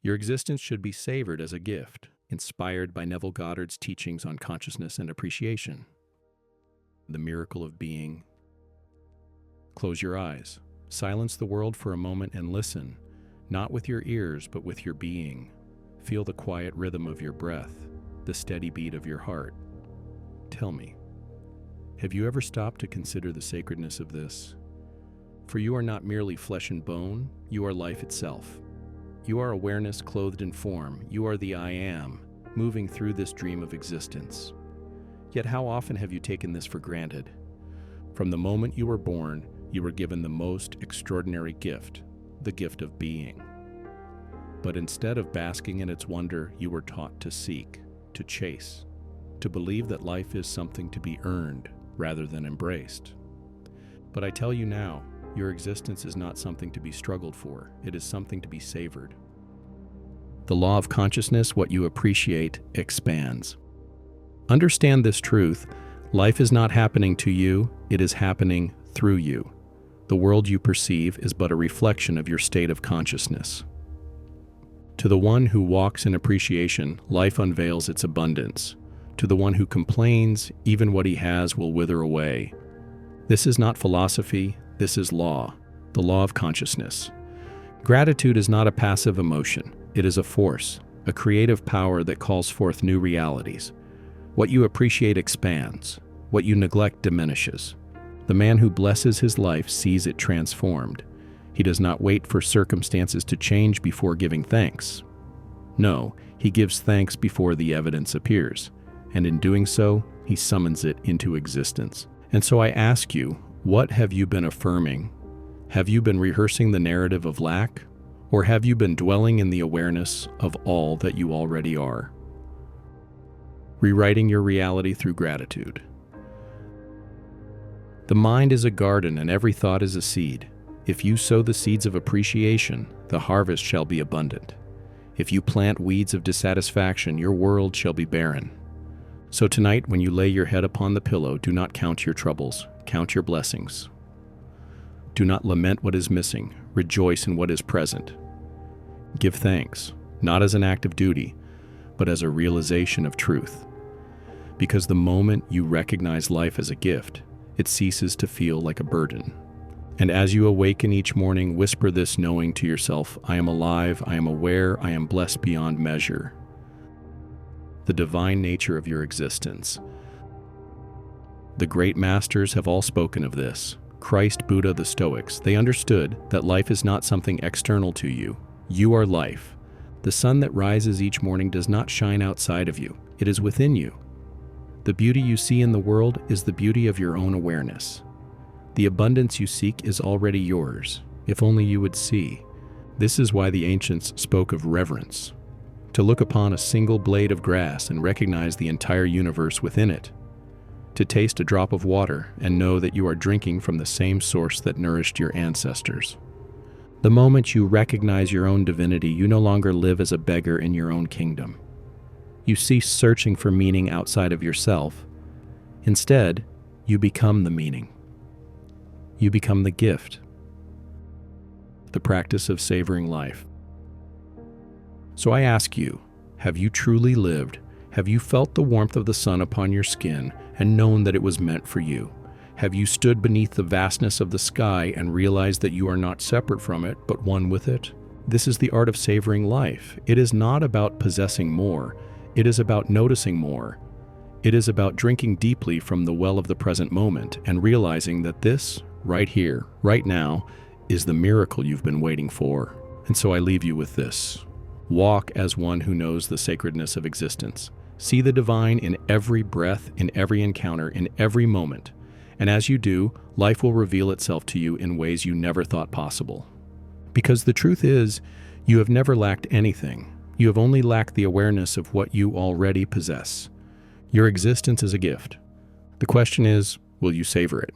Your existence should be savored as a gift, inspired by Neville Goddard's teachings on consciousness and appreciation. The miracle of being. Close your eyes. Silence the world for a moment and listen, not with your ears, but with your being. Feel the quiet rhythm of your breath, the steady beat of your heart. Tell me, have you ever stopped to consider the sacredness of this? For you are not merely flesh and bone, you are life itself. You are awareness clothed in form. You are the I Am, moving through this dream of existence. Yet how often have you taken this for granted? From the moment you were born, you were given the most extraordinary gift, the gift of being. But instead of basking in its wonder, you were taught to seek, to chase, to believe that life is something to be earned rather than embraced. But I tell you now, your existence is not something to be struggled for. It is something to be savored. The law of consciousness, what you appreciate, expands. Understand this truth. Life is not happening to you, it is happening through you. The world you perceive is but a reflection of your state of consciousness. To the one who walks in appreciation, life unveils its abundance. To the one who complains, even what he has will wither away. This is not philosophy, this is law, the law of consciousness. Gratitude is not a passive emotion, it is a force, a creative power that calls forth new realities. What you appreciate expands, what you neglect diminishes. The man who blesses his life sees it transformed. He does not wait for circumstances to change before giving thanks. No, he gives thanks before the evidence appears, and in doing so, he summons it into existence. And so I ask you, what have you been affirming? Have you been rehearsing the narrative of lack, or have you been dwelling in the awareness of all that you already are? Rewriting your reality through gratitude. The mind is a garden and every thought is a seed. If you sow the seeds of appreciation, the harvest shall be abundant. If you plant weeds of dissatisfaction, your world shall be barren. So tonight, when you lay your head upon the pillow, do not count your troubles, count your blessings. Do not lament what is missing, rejoice in what is present. Give thanks, not as an act of duty, but as a realization of truth. Because the moment you recognize life as a gift, it ceases to feel like a burden. And as you awaken each morning, whisper this knowing to yourself, I am alive, I am aware, I am blessed beyond measure. The divine nature of your existence. The great masters have all spoken of this. Christ, Buddha, the Stoics, they understood that life is not something external to you. You are life. The sun that rises each morning does not shine outside of you. It is within you. The beauty you see in the world is the beauty of your own awareness. The abundance you seek is already yours, if only you would see. This is why the ancients spoke of reverence. To look upon a single blade of grass and recognize the entire universe within it. To taste a drop of water and know that you are drinking from the same source that nourished your ancestors. The moment you recognize your own divinity, you no longer live as a beggar in your own kingdom. You cease searching for meaning outside of yourself. Instead, you become the meaning. You become the gift. The practice of savoring life. So I ask you, have you truly lived? Have you felt the warmth of the sun upon your skin and known that it was meant for you? Have you stood beneath the vastness of the sky and realized that you are not separate from it, but one with it? This is the art of savoring life. It is not about possessing more. It is about noticing more. It is about drinking deeply from the well of the present moment and realizing that this, right here, right now, is the miracle you've been waiting for. And so I leave you with this. Walk as one who knows the sacredness of existence. See the divine in every breath, in every encounter, in every moment. And as you do, life will reveal itself to you in ways you never thought possible. Because the truth is, you have never lacked anything. You have only lacked the awareness of what you already possess. Your existence is a gift. The question is, will you savor it?